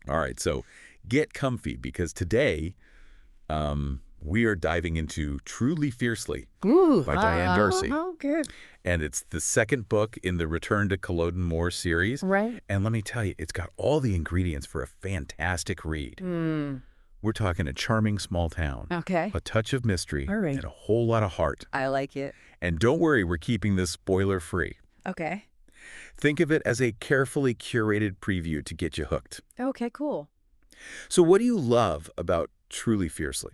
All right, so get comfy because today we are diving into Truly Fiercely by Diane Darcy. Oh, good. And it's the second book in the Return to Culloden Moor series. Right. And let me tell you, it's got all the ingredients for a fantastic read. We're talking a charming small town, Okay. a touch of mystery, All right. and a whole lot of heart. I like it. And don't worry, we're keeping this spoiler-free. Okay. Think of it as a carefully curated preview to get you hooked. Okay, cool. So what do you love about Truly Fiercely?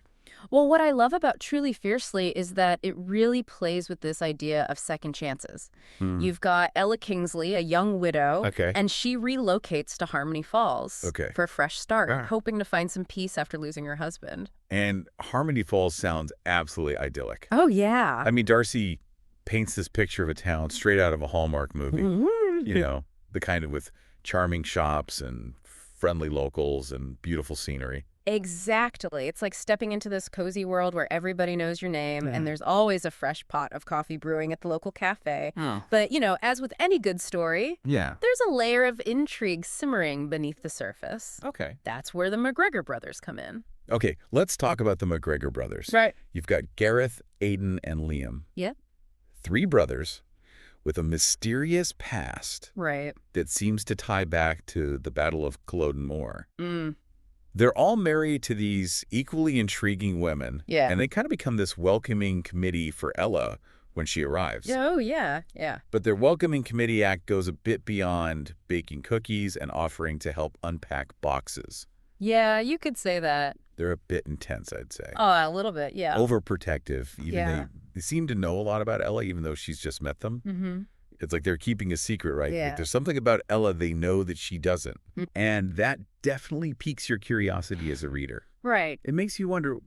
Well, what I love about Truly Fiercely is that it really plays with this idea of second chances. You've got Ella Kingsley, a young widow, Okay. and she relocates to Harmony Falls for a fresh start, hoping to find some peace after losing her husband. And Harmony Falls sounds absolutely idyllic. Oh, yeah. I mean, Darcy paints this picture of a town straight out of a Hallmark movie. You know, the kind of with charming shops and friendly locals and beautiful scenery. Exactly. It's like stepping into this cozy world where everybody knows your name and there's always a fresh pot of coffee brewing at the local cafe. But, you know, as with any good story, there's a layer of intrigue simmering beneath the surface. Okay. That's where the MacGregor brothers come in. Okay, let's talk about the MacGregor brothers. Right. You've got Gareth, Aidan, and Liam. Yep. 3 brothers with a mysterious past Right. that seems to tie back to the Battle of Culloden Moor. They're all married to these equally intriguing women, and they kind of become this welcoming committee for Ella when she arrives. Oh, yeah, yeah. But their welcoming committee act goes a bit beyond baking cookies and offering to help unpack boxes. Yeah, you could say that. They're a bit intense, I'd say. Oh, a little bit, yeah. Overprotective. They seem to know a lot about Ella, even though she's just met them. It's like they're keeping a secret, right? Yeah. Like there's something about Ella they know that she doesn't. And that definitely piques your curiosity as a reader. Right. It makes you wonder,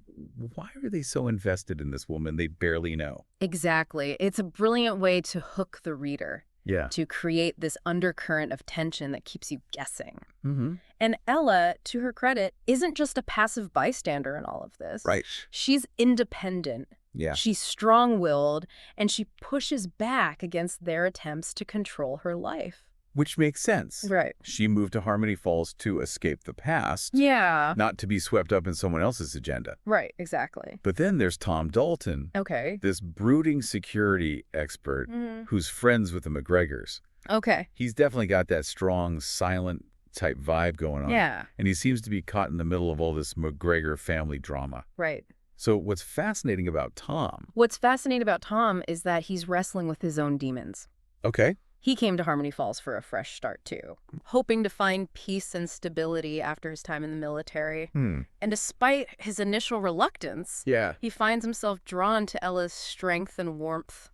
why are they so invested in this woman they barely know? Exactly. It's a brilliant way to hook the reader. Yeah. To create this undercurrent of tension that keeps you guessing. And Ella, to her credit, isn't just a passive bystander in all of this. Right. She's independent. Yeah. She's strong-willed, and she pushes back against their attempts to control her life. Which makes sense. Right. She moved to Harmony Falls to escape the past. Yeah. Not to be swept up in someone else's agenda. Right, exactly. But then there's Tom Dalton. Okay. This brooding security expert who's friends with the MacGregors. Okay. He's definitely got that strong, silent type vibe going on. Yeah. And he seems to be caught in the middle of all this MacGregor family drama. Right. So what's fascinating about Tom... What's fascinating about Tom is that he's wrestling with his own demons. Okay. He came to Harmony Falls for a fresh start, too, hoping to find peace and stability after his time in the military. And despite his initial reluctance, he finds himself drawn to Ella's strength and warmth.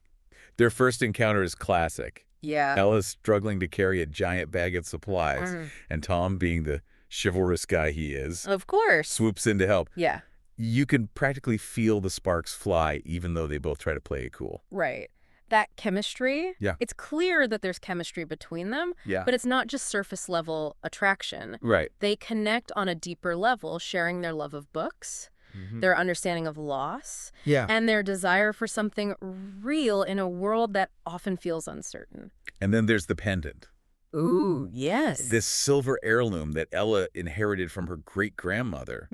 Their first encounter is classic. Yeah. Ella's struggling to carry a giant bag of supplies, and Tom, being the chivalrous guy he is, Of course. swoops in to help. Yeah. You can practically feel the sparks fly, even though they both try to play it cool. Right. That chemistry, Yeah. it's clear that there's chemistry between them, Yeah. but it's not just surface-level attraction. Right. They connect on a deeper level, sharing their love of books, their understanding of loss, and their desire for something real in a world that often feels uncertain. And then there's the pendant. Ooh, yes. This silver heirloom that Ella inherited from her great-grandmother.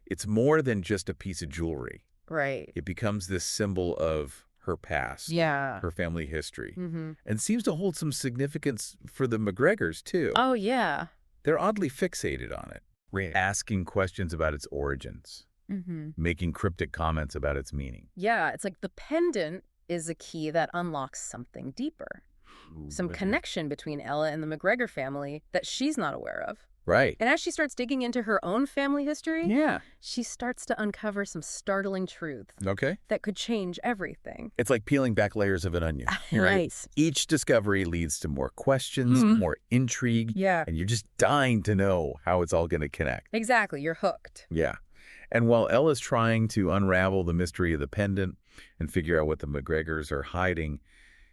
It's more than just a piece of jewelry. Right. It becomes this symbol of her past, Yeah. her family history, and seems to hold some significance for the MacGregors, too. Oh, yeah. They're oddly fixated on it, asking questions about its origins, making cryptic comments about its meaning. Yeah, it's like the pendant is a key that unlocks something deeper. Some connection between Ella and the MacGregor family that she's not aware of. Right. And as she starts digging into her own family history, Yeah. she starts to uncover some startling truths Okay. that could change everything. It's like peeling back layers of an onion. Right. Each discovery leads to more questions, more intrigue, Yeah. and you're just dying to know how it's all going to connect. Exactly. You're hooked. Yeah. And while Ella's trying to unravel the mystery of the pendant and figure out what the MacGregors are hiding,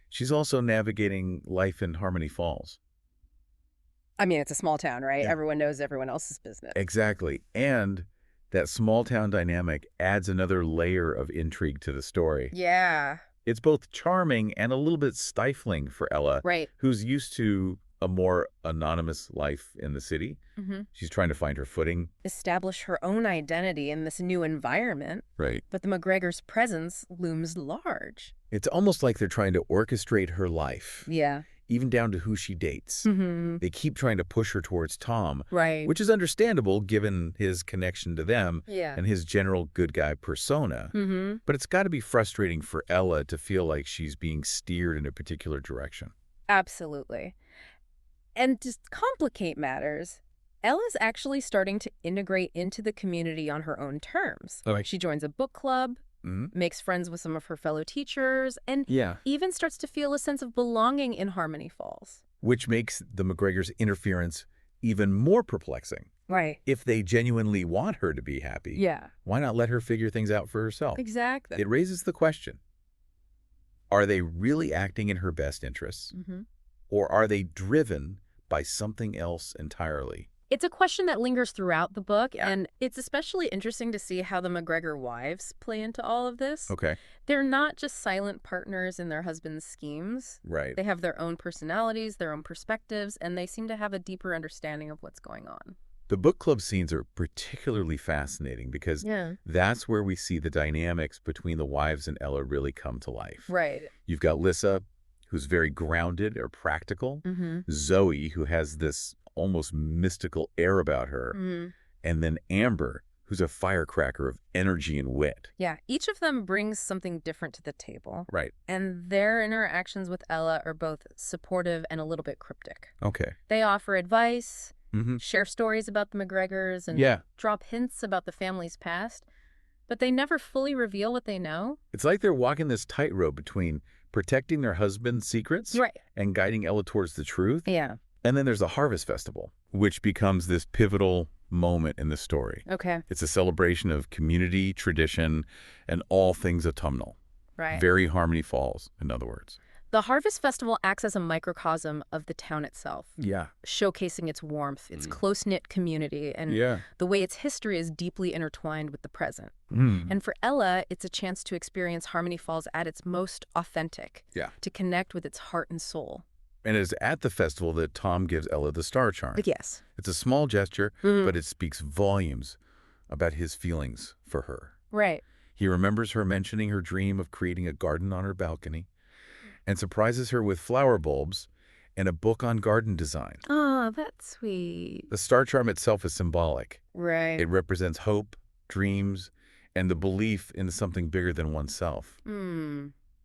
she's also navigating life in Harmony Falls. I mean, it's a small town, right? Yeah. Everyone knows everyone else's business. Exactly. And that small town dynamic adds another layer of intrigue to the story. Yeah. It's both charming and a little bit stifling for Ella, Right. who's used to a more anonymous life in the city. She's trying to find her footing. Establish her own identity in this new environment. Right. But the MacGregors' presence looms large. It's almost like they're trying to orchestrate her life. Yeah. Even down to who she dates. They keep trying to push her towards Tom, right? Which is understandable given his connection to them and his general good guy persona. But it's got to be frustrating for Ella to feel like she's being steered in a particular direction. Absolutely. And to complicate matters, Ella's actually starting to integrate into the community on her own terms. She joins a book club, makes friends with some of her fellow teachers, and even starts to feel a sense of belonging in Harmony Falls. Which makes the MacGregors' interference even more perplexing. Right. If they genuinely want her to be happy, why not let her figure things out for herself? Exactly. It raises the question, are they really acting in her best interests? Or are they driven by something else entirely? It's a question that lingers throughout the book, and it's especially interesting to see how the MacGregor wives play into all of this. Okay. They're not just silent partners in their husbands' schemes. Right. They have their own personalities, their own perspectives, and they seem to have a deeper understanding of what's going on. The book club scenes are particularly fascinating because that's where we see the dynamics between the wives and Ella really come to life. Right. You've got Lissa, who's very grounded or practical. Zoe, who has this almost mystical air about her. And then Amber, who's a firecracker of energy and wit. Yeah, each of them brings something different to the table. Right. And their interactions with Ella are both supportive and a little bit cryptic. Okay. They offer advice, share stories about the MacGregors, and drop hints about the family's past, but they never fully reveal what they know. It's like they're walking this tightrope between protecting their husband's secrets and guiding Ella towards the truth. Yeah. And then there's the Harvest Festival, which becomes this pivotal moment in the story. Okay. It's a celebration of community, tradition, and all things autumnal. Right. Very Harmony Falls, in other words. The Harvest Festival acts as a microcosm of the town itself. Yeah. Showcasing its warmth, its close-knit community, and the way its history is deeply intertwined with the present. And for Ella, it's a chance to experience Harmony Falls at its most authentic. Yeah. To connect with its heart and soul. And it's at the festival that Tom gives Ella the star charm. Yes. It's a small gesture, but it speaks volumes about his feelings for her. Right. He remembers her mentioning her dream of creating a garden on her balcony and surprises her with flower bulbs and a book on garden design. Oh, that's sweet. The star charm itself is symbolic. Right. It represents hope, dreams, and the belief in something bigger than oneself.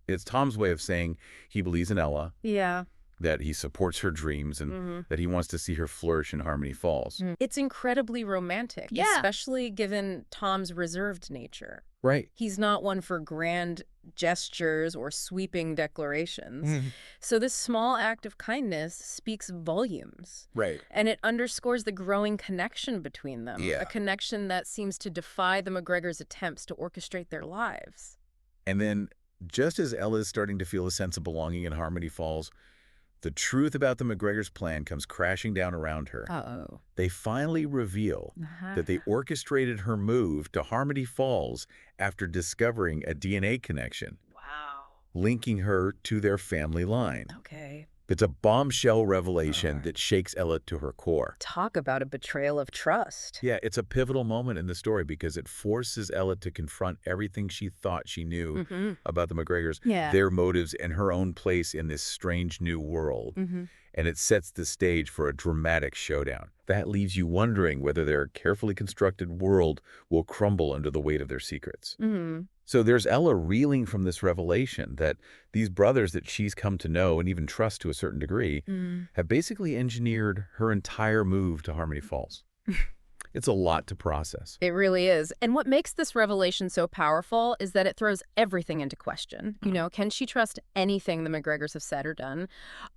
It's Tom's way of saying he believes in Ella. Yeah. That he supports her dreams and that he wants to see her flourish in Harmony Falls. It's incredibly romantic, especially given Tom's reserved nature. Right. He's not one for grand gestures or sweeping declarations. So this small act of kindness speaks volumes. Right. And it underscores the growing connection between them, a connection that seems to defy the MacGregors' attempts to orchestrate their lives. And then, just as Ella is starting to feel a sense of belonging in Harmony Falls, the truth about the MacGregors' plan comes crashing down around her. Uh-oh. They finally reveal that they orchestrated her move to Harmony Falls after discovering a DNA connection. Wow. Linking her to their family line. Okay. It's a bombshell revelation that shakes Ella to her core. Talk about a betrayal of trust. Yeah, it's a pivotal moment in the story because it forces Ella to confront everything she thought she knew about the MacGregors, their motives, and her own place in this strange new world. And it sets the stage for a dramatic showdown. That leaves you wondering whether their carefully constructed world will crumble under the weight of their secrets. So there's Ella reeling from this revelation that these brothers that she's come to know and even trust to a certain degree have basically engineered her entire move to Harmony Falls. It's a lot to process. It really is. And what makes this revelation so powerful is that it throws everything into question. You know, can she trust anything the MacGregors have said or done?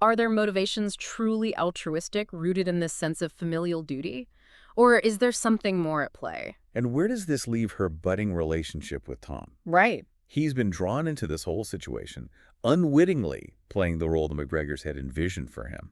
Are their motivations truly altruistic, rooted in this sense of familial duty? Or is there something more at play? And where does this leave her budding relationship with Tom? Right. He's been drawn into this whole situation, unwittingly playing the role the MacGregors had envisioned for him.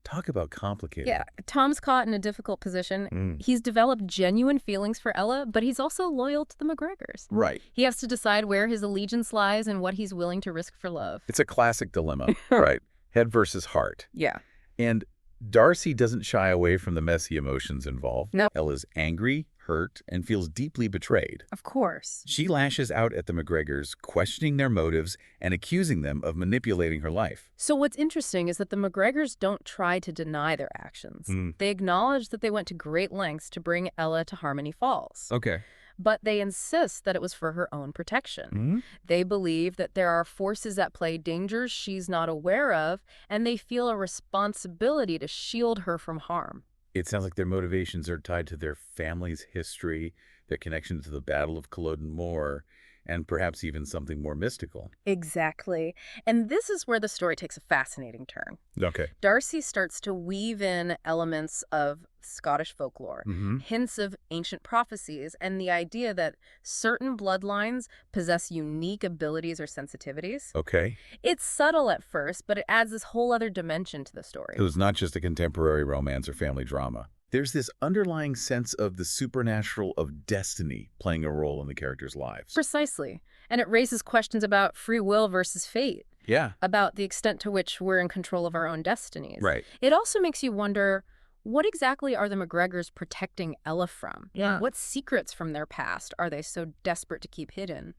Talk about complicated. Yeah, Tom's caught in a difficult position. He's developed genuine feelings for Ella, but he's also loyal to the MacGregors. Right. He has to decide where his allegiance lies and what he's willing to risk for love. It's a classic dilemma, right? Head versus heart. Yeah. And Darcy doesn't shy away from the messy emotions involved. No. Ella's angry, hurt, and feels deeply betrayed. Of course. She lashes out at the MacGregors, questioning their motives and accusing them of manipulating her life. So what's interesting is that the MacGregors don't try to deny their actions. They acknowledge that they went to great lengths to bring Ella to Harmony Falls. Okay. But they insist that it was for her own protection. They believe that there are forces at play, dangers she's not aware of, and they feel a responsibility to shield her from harm. It sounds like their motivations are tied to their family's history, their connection to the Battle of Culloden Moor, and perhaps even something more mystical. Exactly. And this is where the story takes a fascinating turn. Okay. Darcy starts to weave in elements of Scottish folklore, hints of ancient prophecies, and the idea that certain bloodlines possess unique abilities or sensitivities. Okay. It's subtle at first, but it adds this whole other dimension to the story. It was not just a contemporary romance or family drama. There's this underlying sense of the supernatural, of destiny, playing a role in the characters' lives. Precisely. And it raises questions about free will versus fate. Yeah. About the extent to which we're in control of our own destinies. Right. It also makes you wonder, what exactly are the MacGregors protecting Ella from? Yeah. What secrets from their past are they so desperate to keep hidden?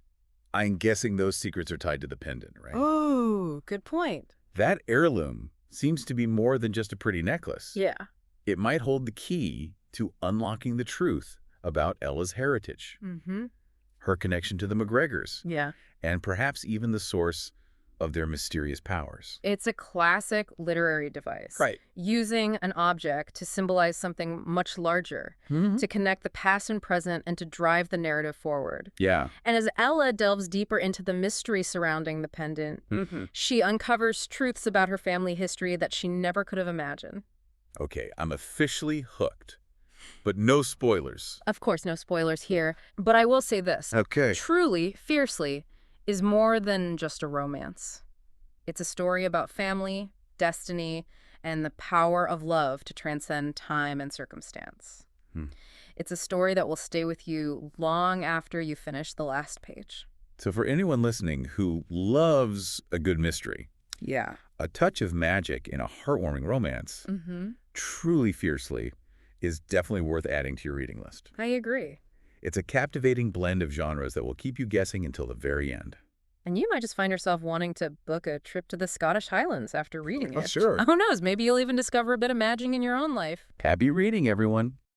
I'm guessing those secrets are tied to the pendant, right? Oh, good point. That heirloom seems to be more than just a pretty necklace. Yeah. It might hold the key to unlocking the truth about Ella's heritage, her connection to the MacGregors, and perhaps even the source of their mysterious powers. It's a classic literary device. Right. Using an object to symbolize something much larger, to connect the past and present, and to drive the narrative forward. Yeah. And as Ella delves deeper into the mystery surrounding the pendant, she uncovers truths about her family history that she never could have imagined. Okay, I'm officially hooked. But no spoilers. Of course, no spoilers here. But I will say this. Okay. Truly, Fiercely is more than just a romance. It's a story about family, destiny, and the power of love to transcend time and circumstance. It's a story that will stay with you long after you finish the last page. So for anyone listening who loves a good mystery, a touch of magic in a heartwarming romance, truly Fiercely, is definitely worth adding to your reading list. I agree. It's a captivating blend of genres that will keep you guessing until the very end. And you might just find yourself wanting to book a trip to the Scottish Highlands after reading it. Sure. Who knows? Maybe you'll even discover a bit of magic in your own life. Happy reading, everyone.